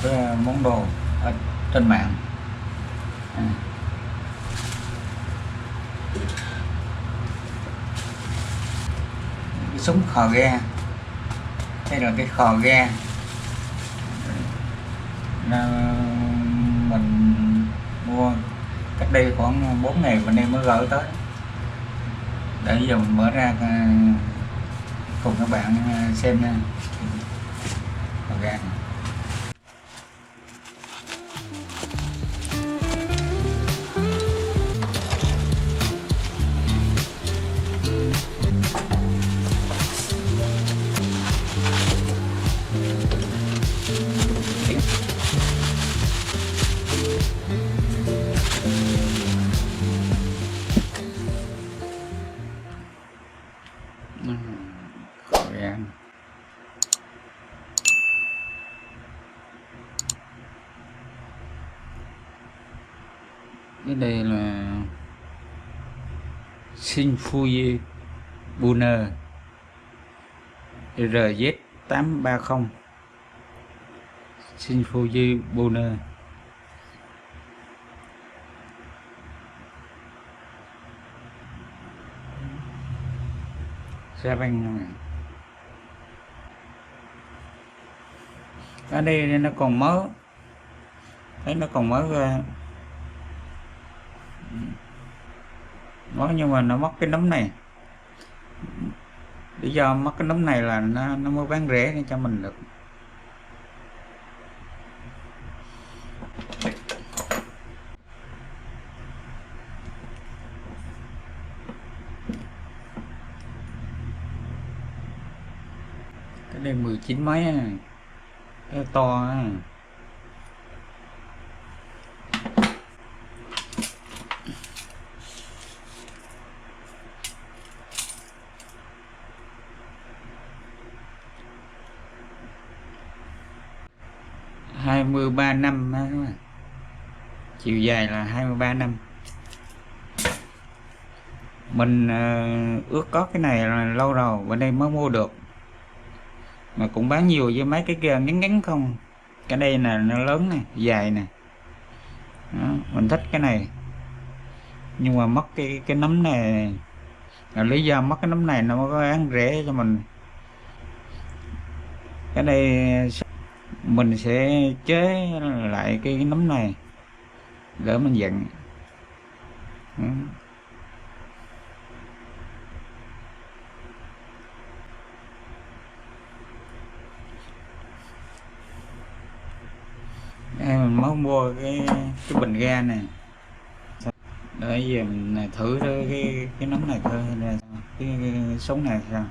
cái món đồ ở trên mạng. Cái súng khò ga, đây là cái khò ga mình mua cách đây khoảng 4 ngày bên em mới gửi tới, để giờ mình mở ra cùng các bạn xem nha. Khò ga khò ga. Cái đây là Shinfuji Buner RZ830 Shinfuji Buner. Xe banh ở đây nó còn mới, thấy nó còn mới ra mới, nhưng mà nó mất cái nấm này. Lý do mất cái nấm này là nó mới bán rẻ để cho mình được. Cái đây 19 mấy à, cái to á. Hai mươi ba năm á, chiều dài là 23 năm. Mình ước có cái này là lâu rồi, bên đây mới mua được, mà cũng bán nhiều với mấy cái kia ngắn ngắn không. Cái đây là nó lớn này, dài nè. Mình thích cái này, nhưng mà mất cái nấm này là lý do mất cái nấm này nó mới có bán rẻ cho mình. Cái đây mình sẽ chế lại cái nấm này để mình dặn. Mình mới mua cái bình ga này để giờ mình thử cái nấm này thôi, cái súng này sao.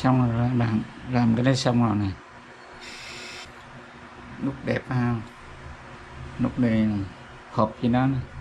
xong rồi các bạn, làm cái đấy xong rồi nè, nút đẹp ha, nút này hộp gì đó nè.